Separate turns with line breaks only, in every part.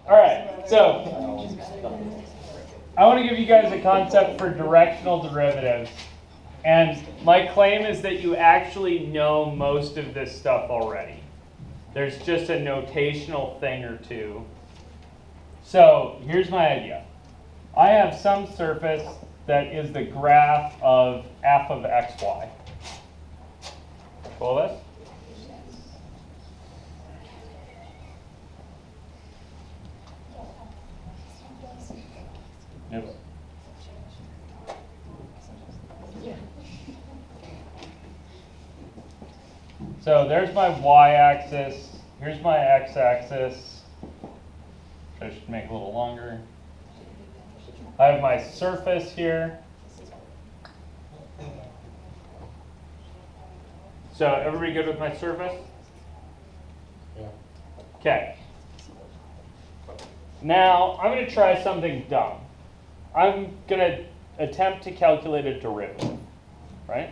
All right, so I want to give you guys a concept for directional derivatives. And my claim is that you actually know most of this stuff already. There's just a notational thing or two. So here's my idea. I have some surface that is the graph of f of xy. Follow this? Yep. So there's my y-axis, here's my x-axis. I should make it a little longer. I have my surface here. So everybody good with my surface?
Yeah.
Okay. Now I'm going to try something dumb. I'm going to attempt to calculate a derivative, right?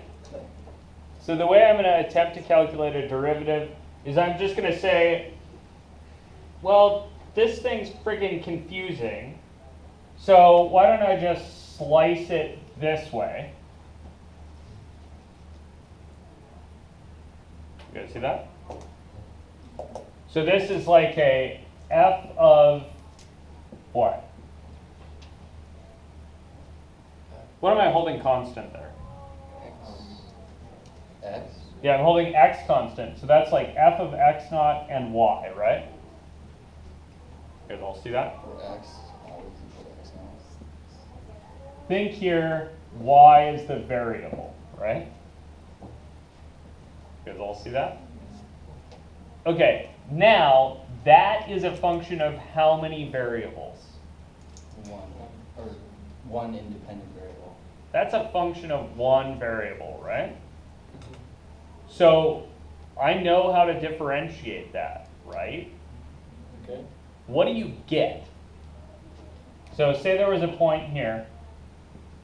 So the way I'm going to attempt to calculate a derivative is I'm just going to say, well, this thing's friggin' confusing, so why don't I just slice it this way? You guys see that? So this is like a f of what? What am I holding constant there?
X?
Yeah, I'm holding x constant. So that's like f of x naught and y, right? You guys all see that?
Or X? Always equal to X now.
Think here, y is the variable, right? You guys all see that? Okay, now that is a function of how many variables?
One independent variable.
That's a function of one variable, right? So I know how to differentiate that, right?
Okay.
What do you get? So say there was a point here.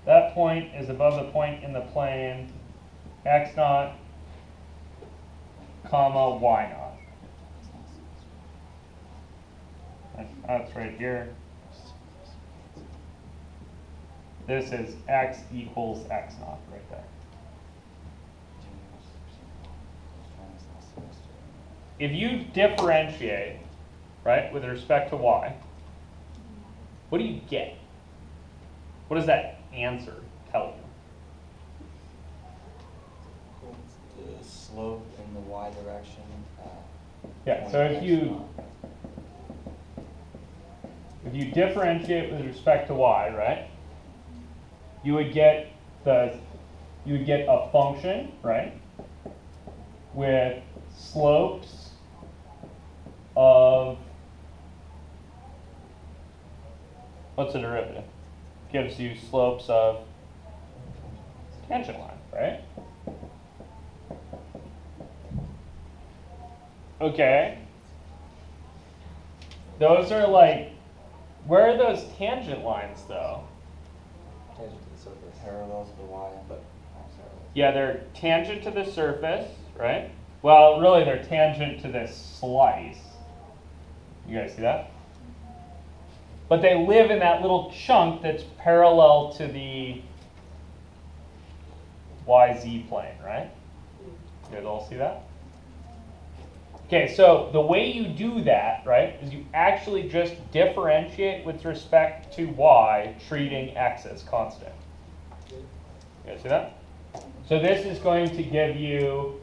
That point is above the point in the plane x naught, comma, y naught. That's right here. This is x equals x naught right there. If you differentiate, right, with respect to y, what do you get? What does that answer tell you?
The slope in the y direction.
Yeah, so if you differentiate with respect to y, right, you would get a function, right, with slopes of, what's the derivative? Gives you slopes of tangent line, right? Okay. Those are like, where are those tangent lines though?
Tangent to the surface. Parallel to the y, but
Yeah, they're tangent to the surface, right? Well, really they're tangent to this slice. You guys see that? But they live in that little chunk that's parallel to the YZ plane, right? You guys all see that? Okay, so the way you do that, right, is you actually just differentiate with respect to y, treating x as constant. You guys see that? So this is going to give you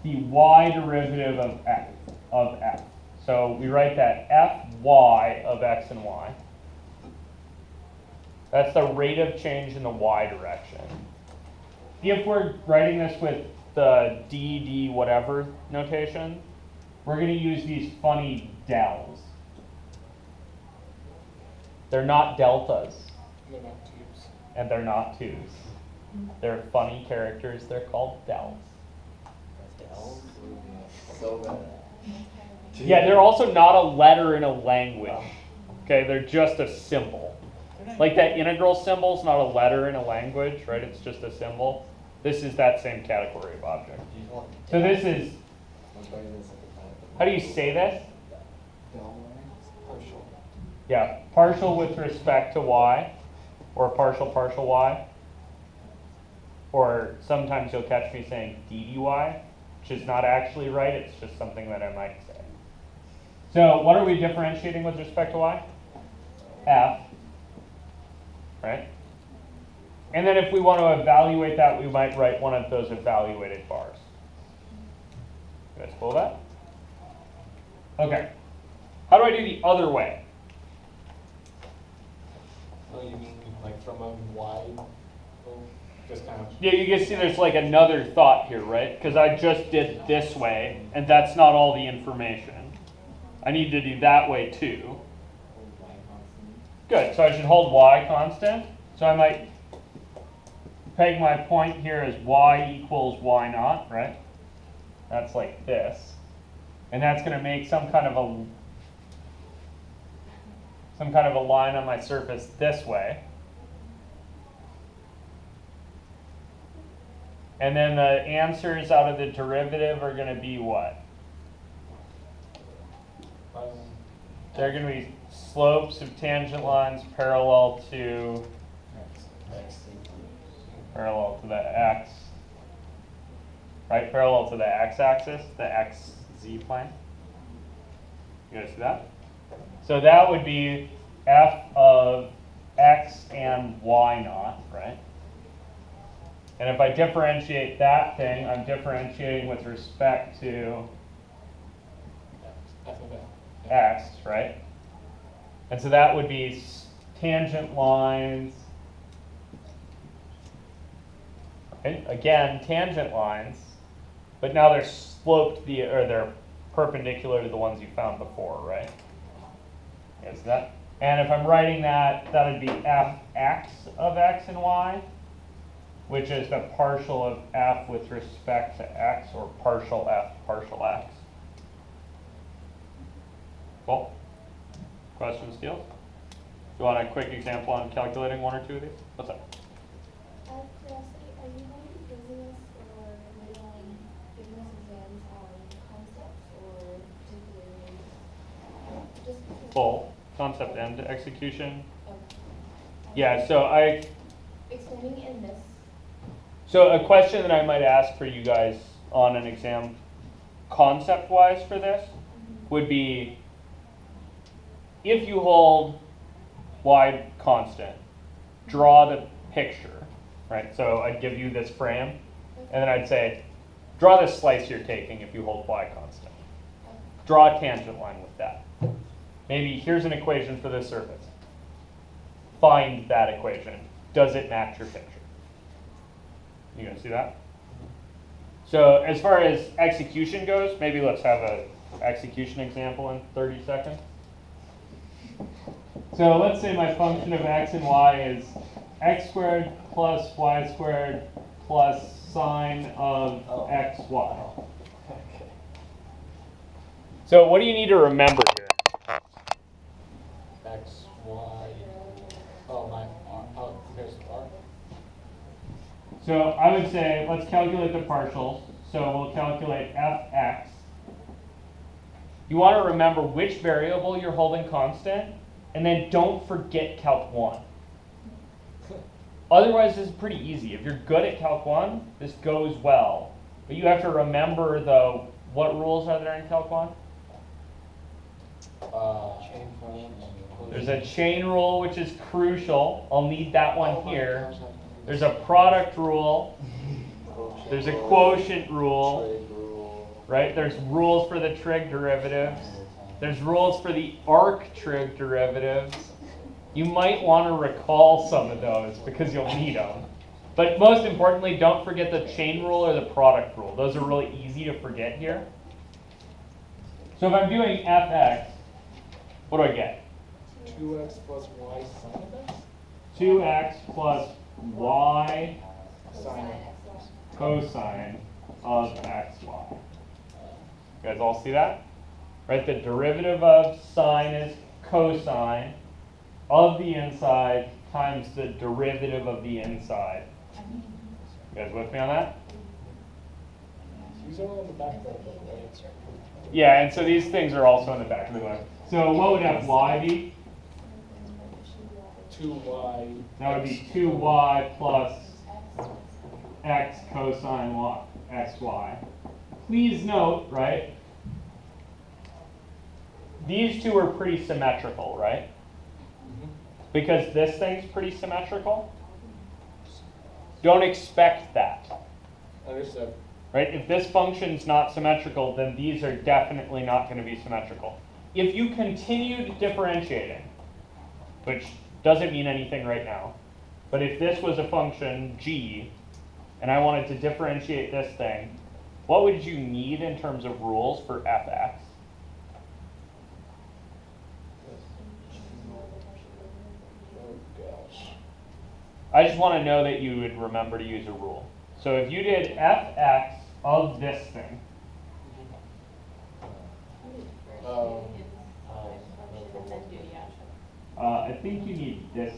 the y derivative of f. So we write that fy of x and y. That's the rate of change in the y direction. If we're writing this with the d whatever notation, we're going to use these funny del's. They're not deltas.
they're not tubes.
And they're not twos. They're funny characters. They're called del's.
Del's? So bad.
Yeah, they're also not a letter in a language. Okay, they're just a symbol. Like that integral symbol is not a letter in a language, right? It's just a symbol. This is that same category of object. So this is, how do you say this? Yeah, partial with respect to y, or partial y. Or sometimes you'll catch me saying ddy, which is not actually right, it's just something that I might say. So what are we differentiating with respect to y? F, right? And then if we want to evaluate that, we might write one of those evaluated bars. You guys pull that? Okay. How do I do the other way?
Oh, you mean like from a wide, just kind of.
Yeah, you can see there's like another thought here, right? Because I just did this way, and that's not all the information. I need to do that way too. Good, so I should hold y constant. So I might peg my point here as y equals y naught, right? That's like this. And that's going to make some kind of a line on my surface this way. And then the answers out of the derivative are going to be what? They're going to be slopes of tangent lines parallel to the x, right? Parallel to the x-axis, the xz plane. You guys see that? So that would be f of x and y naught, right? And if I differentiate that thing, I'm differentiating with respect to x, right? And so that would be tangent lines, right? Again, tangent lines, but now they're sloped or they're perpendicular to the ones you found before, right? Yes, that. And if I'm writing that, that would be fx of x and y, which is the partial of f with respect to x, or partial f partial x. Cool? Questions, Steele? You want a quick example on calculating one or two of these? What's up?
Curiosity, are you going to be quizzing us or maybe giving us exams on concepts or particular, just
Full concept and execution.
Okay.
Yeah, so
Explaining in this.
So a question that I might ask for you guys on an exam, concept-wise for this, would be, if you hold y constant, draw the picture, right? So I'd give you this frame, and then I'd say, draw this slice you're taking if you hold y constant. Draw a tangent line with that. Maybe here's an equation for this surface. Find that equation. Does it match your picture? You guys see that? So as far as execution goes, maybe let's have an execution example in 30 seconds. So let's say my function of x and y is x squared plus y squared plus sine of xy. So what do you need to remember here?
X, Y, there's R.
So I would say, let's calculate the partials. So we'll calculate fx. You want to remember which variable you're holding constant, and then don't forget calc 1. Otherwise, this is pretty easy. If you're good at calc 1, this goes well. But you have to remember, though, what rules are there in calc 1?
Chain function.
There's a chain rule, which is crucial. I'll need that one here. There's a product rule. There's a quotient rule, right? There's rules for the trig derivatives. There's rules for the arc trig derivatives. You might want to recall some of those because you'll need them. But most importantly, don't forget the chain rule or the product rule. Those are really easy to forget here. So if I'm doing fx, what do I get?
2x plus y sine of x?
2x plus y
Sine.
cosine of xy. You guys all see that? Right, the derivative of sine is cosine of the inside times the derivative of the inside. You guys with me on that?
These are all on the back of the book, right?
Yeah, and so these things are also in the back of the book. So what would fy be?
2y.
That would be 2y plus
X.
x cosine xy. Please note, right? These two are pretty symmetrical, right? Because this thing's pretty symmetrical. Don't expect that,
Understood.
right? If this function's not symmetrical, then these are definitely not going to be symmetrical. If you continued differentiating, which doesn't mean anything right now, but if this was a function g, and I wanted to differentiate this thing, what would you need in terms of rules for fx?
Oh gosh.
I just want to know that you would remember to use a rule. So if you did fx of this thing, I think you need this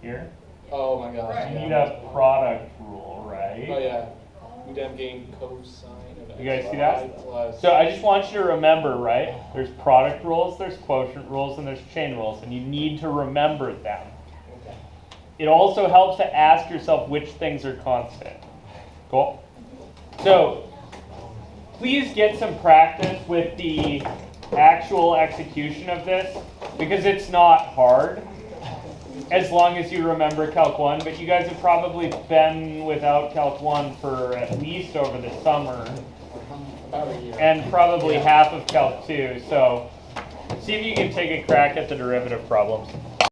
here.
Oh my gosh.
You
yeah.
need a product rule, right?
Oh yeah. We'd have gained cosine of
You guys see
xy
that?
plus.
So I just want you to remember, right? There's product rules, there's quotient rules, and there's chain rules, and you need to remember them.
Okay.
It also helps to ask yourself which things are constant. Cool? So please get some practice with the actual execution of this, because it's not hard, as long as you remember Calc 1, but you guys have probably been without Calc 1 for at least over the summer,
About a year.
and probably half of Calc 2, so see if you can take a crack at the derivative problems.